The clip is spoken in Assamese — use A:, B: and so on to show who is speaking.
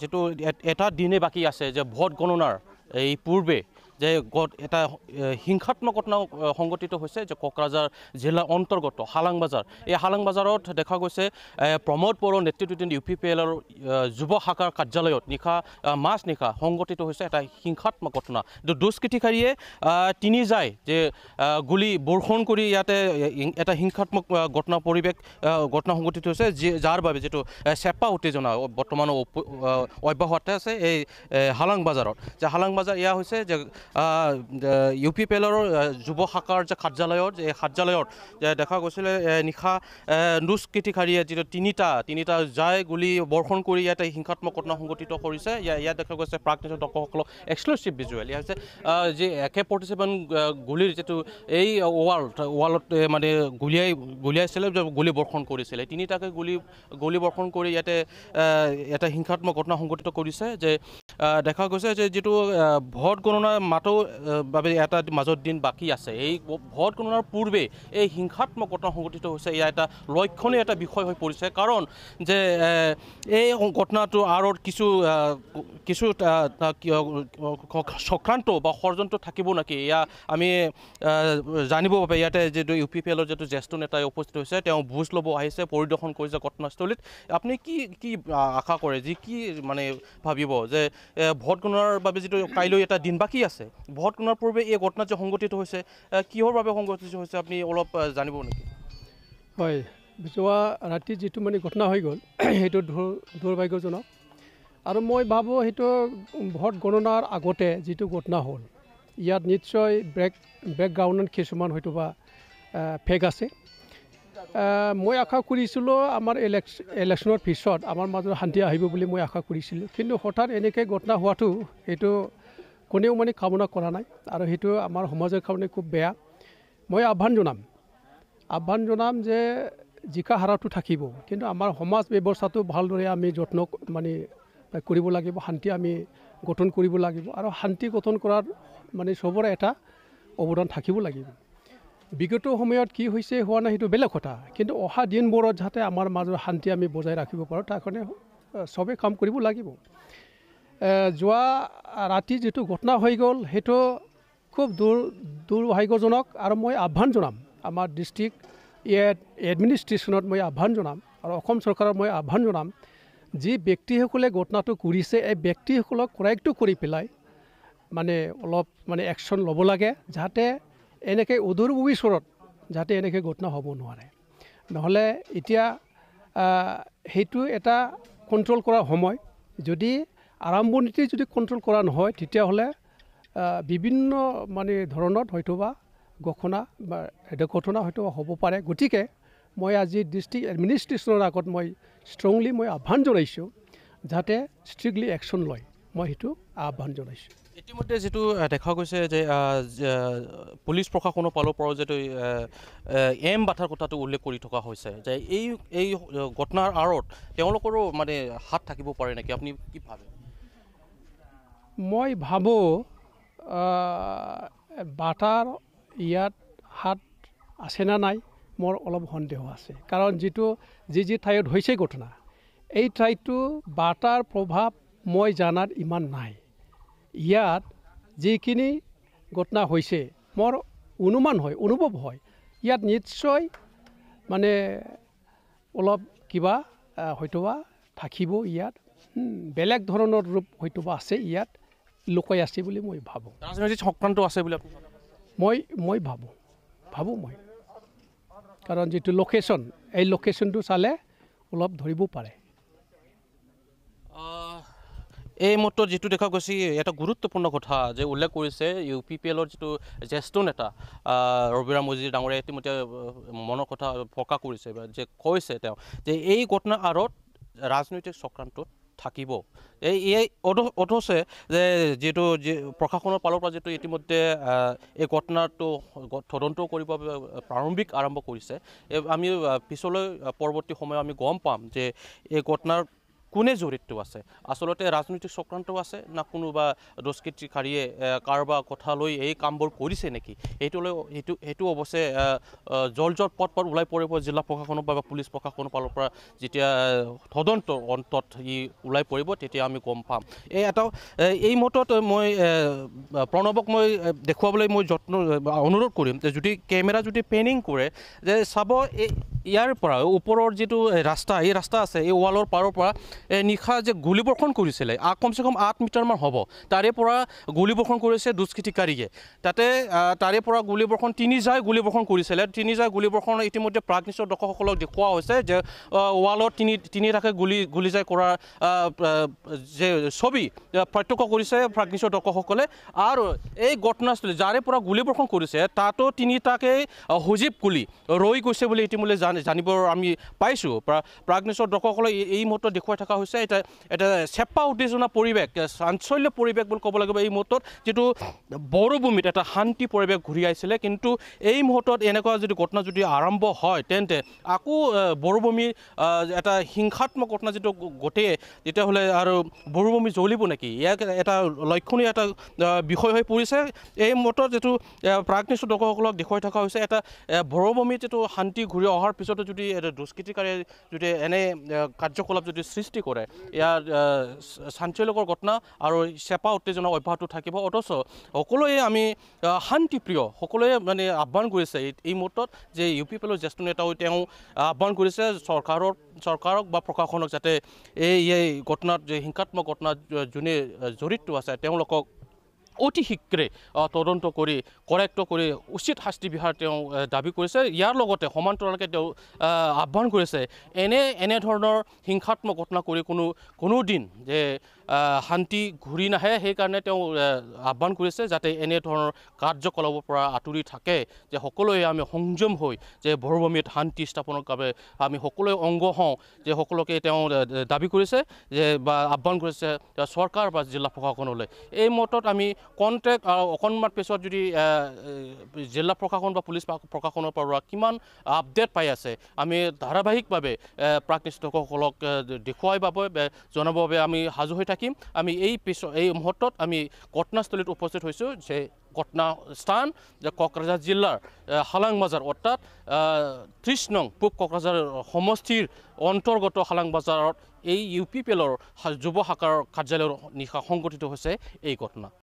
A: যেটো এটা দিনে বাকি আছে যে ভোট গণনাৰ এই পূৰ্বে যে এটা হিংসাত্মক ঘটনা সংঘটিত হৈছে যে কোকৰাঝাৰ জিলাৰ অন্তৰ্গত হালাং বাজাৰ এই হালাং বাজাৰত দেখা গৈছে প্ৰমোদ বড়োৰ নেতৃত্বাধীন UPPLৰ যুৱ শাখাৰ কাৰ্যালয়ত মাছ নিশা সংঘটিত হৈছে এটা হিংসাত্মক ঘটনা দুষ্কৃতিকাৰীয়ে তিনি যায় যে গুলি বৰ্ষণ কৰি ইয়াতে এটা হিংসাত্মক ঘটনা সংঘটিত হৈছে যাৰ বাবে যেটো চেপা উত্তেজনা বৰ্তমান অব্যাহত আছে এই হালাং বাজাৰত যে হালাং বাজাৰ ইয়া হৈছে যে UPPLৰ যুৱ শাখাৰ যে কাৰ্যালয়ত এই কাৰ্যালয়ত দেখা গৈছিলে নিশা দুষ্কৃতিকাৰীয়ে যেটো তিনিটা যায় গুলি বৰ্ষণ কৰি ইয়াতে হিংসাত্মক ঘটনা সংঘটিত কৰিছে ইয়াত দেখা গৈছে প্ৰাক্তন দৰ্শকসকলক এক্সক্লুসিভ ভিজুৱেল ইয়া হৈছে যে AK-47 গুলিৰ যেটো এই ৱালত মানে গুলিয়াইছিলে গুলি বৰ্ষণ কৰিছিলে তিনিটাকে গুলি বৰ্ষণ কৰি ইয়াতে এটা হিংসাত্মক ঘটনা সংঘটিত কৰিছে যে দেখা গৈছে যে যেটো ভোট গণনা মাতো বাবে এটা মাজত দিন বাকি আছে এই ভোট গণনাৰ পূৰ্বে এই হিংসাত্মক ঘটনা সংঘটিত হৈছে ইয়া এটা লক্ষণীয় এটা বিষয় হৈ পৰিছে কাৰণ যে এই ঘটনাটো আৰু কিছু চক্ৰান্ত বা ষড়যন্ত্ৰ থাকিব নেকি ইয়া আমি জানিব বাবে ইয়াতে যেটো UPPLৰ যেটো জ্যেষ্ঠ নেতাই উপস্থিত হৈছে তেওঁ বুজ ল'ব আহিছে পৰিদৰ্শন কৰিছে ঘটনাস্থলীত আপুনি কি আশা কৰে যে কি মানে ভাবিব যে ভোট গণনাৰ বাবে যেটো কাইলৈ এটা দিন বাকি আছে ভোট গণনাৰ পূৰ্বে এই ঘটনা যে সংঘটিত হৈছে কিহৰ বাবে সংঘটিত হৈছে আপুনি অলপ জানিব নেকি
B: হয় যোৱা ৰাতি যেটো মানে ঘটনা হৈ গ'ল সেইটো দুৰ্ভাগ্যজনক আৰু মই ভাবো সেইটো ভোট গণনাৰ আগতে যেটো ঘটনা হ'ল ইয়াত নিশ্চয় বেকগ্ৰাউণ্ডত কিছুমান হয়তো বা ফেক আছে মই আশা কৰিছিলোঁ আমাৰ ইলেকশ্যনৰ পিছত আমাৰ মাজত শান্তি আহিব বুলি মই আশা কৰিছিলোঁ কিন্তু হঠাৎ এনেকৈ ঘটনা হোৱাটো সেইটো কোনেও মানে কামনা কৰা নাই আৰু সেইটো আমাৰ সমাজৰ কাৰণে খুব বেয়া মই আহ্বান জনাম যে জিকা হাৰাটো থাকিব কিন্তু আমাৰ সমাজ ব্যৱস্থাটো ভালদৰে আমি যত্ন মানে কৰিব লাগিব শান্তি আমি গঠন কৰিব লাগিব আৰু শান্তি গঠন কৰাৰ মানে সবৰে এটা অৱদান থাকিব লাগিব বিগত সময়ত কি হৈছে হোৱা নাই সেইটো বেলেগ কথা কিন্তু অহা দিনবোৰত যাতে আমাৰ মাজৰ শান্তি আমি বজাই ৰাখিব পাৰোঁ তাৰ কাৰণে সবে কাম কৰিব লাগিব যোৱা ৰাতি যেটো ঘটনা হৈ গ'ল সেইটো খুব দুৰ্ভাগ্যজনক আৰু মই আহ্বান জনাম আমাৰ ডিস্ট্ৰিক্ট এডমিনিষ্ট্ৰেশ্যনত মই আহ্বান জনাম আৰু অসম চৰকাৰক মই আহ্বান জনাম যি ব্যক্তিসকলে ঘটনাটো কৰিছে এই ব্যক্তিসকলক কৰায়ত্ব কৰি পেলাই মানে অলপ মানে একশ্যন ল'ব লাগে যাতে এনেকৈ অদূৰ ভৱিষ্যত যাতে এনেকৈ ঘটনা হ'ব নোৱাৰে নহ'লে এতিয়া সেইটো এটা কণ্ট্ৰল কৰাৰ সময় যদি আৰম্ভণিতে যদি কণ্ট্ৰল কৰা নহয় তেতিয়াহ'লে বিভিন্ন মানে ধৰণত হয়তোবা ঘটনা হয়তো হ'ব পাৰে গতিকে মই আজি ডিস্ট্ৰিক্ট এডমিনিষ্ট্ৰেশ্যনৰ আগত মই ষ্ট্ৰংলি মই আহ্বান জনাইছোঁ যাতে ষ্ট্ৰিক্টলি একশ্যন লয় মই সেইটো আহ্বান জনাইছোঁ
A: ইতিমধ্যে যেটো দেখা গৈছে যে পুলিচ প্ৰশাসনৰ ফালৰ পৰা যেটো বাথাৰ কথাটো উল্লেখ কৰি থকা হৈছে যে এই ঘটনাৰ আঁৰত তেওঁলোকৰো মানে হাত থাকিব পাৰে নেকি আপুনি কি ভাবে
B: মই ভাবোঁ বাটাৰ ইয়াত হাত আছে না নাই মোৰ অলপ সন্দেহ আছে কাৰণ যি ঠাইত হৈছে ঘটনা এই ঠাইটো বাটাৰ প্ৰভাৱ মই জানাত ইমান নাই ইয়াত যিখিনি ঘটনা হৈছে মোৰ অনুভৱ হয় ইয়াত নিশ্চয় মানে অলপ কিবা হয়তোবা থাকিব ইয়াত বেলেগ ধৰণৰ ৰূপ হয়তোবা আছে ইয়াত লুকাই আছে বুলি মই ভাবোঁ
A: ৰাজনৈতিক চক্ৰান্ত আছে বুলি
B: মই ভাবোঁ মই কাৰণ যেটো লোকেশ্যন এই লোকেশ্যনটো চালে অলপ ধৰিব পাৰে
A: এই মতো যেটো দেখা গৈছে এটা গুৰুত্বপূৰ্ণ কথা যে উল্লেখ কৰিছে UPPLৰ যেটো জ্যেষ্ঠ নেতা ৰবিৰাম মজিৰ ডাঙৰীয়া ইতিমধ্যে মনৰ কথা প্ৰকাশ কৰিছে যে কৈছে তেওঁ যে এই ঘটনাৰ আঁৰত ৰাজনৈতিক চক্ৰান্ত থাকিব এই অথছে যে যেটো প্ৰশাসনৰ ফালৰ পৰা যেটো ইতিমধ্যে এই ঘটনাটো তদন্ত কৰিব প্ৰাৰম্ভিক আৰম্ভ কৰিছে আমি পিছলৈ পৰৱৰ্তী সময় আমি গম পাম যে এই ঘটনাৰ কোনে জড়িত আছে আচলতে ৰাজনৈতিক চক্ৰান্তও আছে না কোনোবা দুষ্কৃতিকাৰীয়ে কাৰোবাৰ কথা লৈ এই কামবোৰ কৰিছে নেকি সেইটো অৱশ্যে জলজট পথ ওলাই পৰিব জিলা প্ৰশাসনৰ বা পুলিচ প্ৰশাসনৰ ফালৰ পৰা যেতিয়া তদন্ত অন্তত ই ওলাই পৰিব তেতিয়া আমি গম পাম এই মতত মই প্ৰণৱক মই দেখুৱাবলৈ মই অনুৰোধ কৰিম যে যদি কেমেৰা যদি পেনিং কৰে যে চাব ইয়াৰ পৰা ওপৰৰ যিটো ৰাস্তা এই ৰাস্তা আছে এই ৱালৰ পাৰৰ পৰা নিশা যে গুলীবৰ্ষণ কৰিছিলে কমচে কম 8 মিটাৰমান হ'ব তাৰে পৰা গুলীবৰ্ষণ কৰিছে দুষ্কৃতিকাৰীয়ে তাৰে পৰা গুলীবৰ্ষণ তিনি যায় গুলীবৰ্ষণ ইতিমধ্যে প্ৰাগনিষ্ঠ দৰ্শকসকলক দেখুওৱা হৈছে যে ৱালত তিনিটাকৈ গুলী যায় কৰাৰ যে ছবি প্ৰত্যক্ষ কৰিছে প্ৰাগনিষ্ঠ দৰ্শকসকলে আৰু এই ঘটনাস্থলী যাৰে পৰা গুলীবৰ্ষণ কৰিছে তাতো তিনিটাকৈ সজীৱ গুলী ৰৈ গৈছে বুলি ইতিমধ্যে জানিবৰ আমি পাইছোঁ প্ৰাগনিষ্ঠ দৰ্শকসকলে এই মুহূৰ্তত দেখুৱাই থকা হৈছে এটা চেপা উত্তেজনা পৰিৱেশ চাঞ্চল্য পৰিৱেশ বুলি ক'ব লাগিব এই মুহূৰ্তত যিটো বড়োভূমিত এটা শান্তি পৰিৱেশ ঘূৰি আহিছিলে কিন্তু এই মুহূৰ্তত এনেকুৱা যদি ঘটনা যদি আৰম্ভ হয় তেন্তে আকৌ বড়োভূমি এটা হিংসাত্মক ঘটনা যিটো ঘটে তেতিয়াহ'লে আৰু বড়োভূমি জ্বলিব নেকি ইয়াক এটা লক্ষণীয় এটা বিষয় হৈ পৰিছে এই মুহূৰ্তত যিটো প্ৰাগনিষ্ঠ দৰ্শকসকলক দেখুৱাই থকা হৈছে এটা বড়োভূমিত যিটো শান্তি ঘূৰি অহাৰ পিছতো যদি দুষ্কৃতিকাৰীয়ে যদি এনে কাৰ্যকলাপ যদি সৃষ্টি কৰে ইয়াৰ চাঞ্চল্যকৰ ঘটনা আৰু চেপা উত্তেজনা অব্যাহত থাকিব অথচ সকলোৱে আমি শান্তিপ্ৰিয় সকলোৱে মানে আহ্বান কৰিছে এই মুহূৰ্তত যে UPPLৰ জ্যেষ্ঠ নেতাও তেওঁ আহ্বান কৰিছে চৰকাৰক বা প্ৰশাসনক যাতে এই ঘটনাত যে হিংসাত্মক ঘটনাত যোনে জড়িত আছে তেওঁলোকক অতি শীঘ্ৰে তদন্ত কৰি কৰেক্ট কৰি উচিত শাস্তি বিহাৰ তেওঁ দাবী কৰিছে ইয়াৰ লগতে সমান্তৰালকৈ তেওঁ আহ্বান কৰিছে এনেধৰণৰ হিংসাত্মক ঘটনা কৰি কোনো দিন যে শান্তি ঘূৰি নাহে সেইকাৰণে তেওঁ আহ্বান কৰিছে যাতে এনেধৰণৰ কাৰ্যকলাপৰ পৰা আঁতৰি থাকে যে সকলোৱে আমি সংযম হৈ যে বড়োভূমিত শান্তি স্থাপনৰ বাবে আমি সকলোৱে অংগ হওঁ যে সকলোকে তেওঁ দাবী কৰিছে যে বা আহ্বান কৰিছে চৰকাৰ বা জিলা প্ৰশাসনলৈ এই মতত আমি কণ্টেক্ট অকণমান পিছত যদি জিলা প্ৰশাসন বা পুলিচ প্ৰশাসনৰ পৰা কিমান আপডেট পাই আছে আমি ধাৰাবাহিকভাৱে প্ৰাগনিষ্ঠ দৰ্শকসকলক দেখুৱাই বাবে জনাবৰ বাবে আমি সাজু হৈ থাকিম আমি এই মুহূৰ্তত আমি ঘটনাস্থলীত উপস্থিত হৈছোঁ যে ঘটনাস্থান যে কোকৰাঝাৰ জিলাৰ হালাংবাজাৰ অৰ্থাৎ 30 নং পূব কোকৰাঝাৰ সমষ্টিৰ অন্তৰ্গত হালাংবাজাৰত এই UPPLৰ যুৱ শাখাৰ কাৰ্যালয়ৰ নিশা সংঘটিত হৈছে এই ঘটনা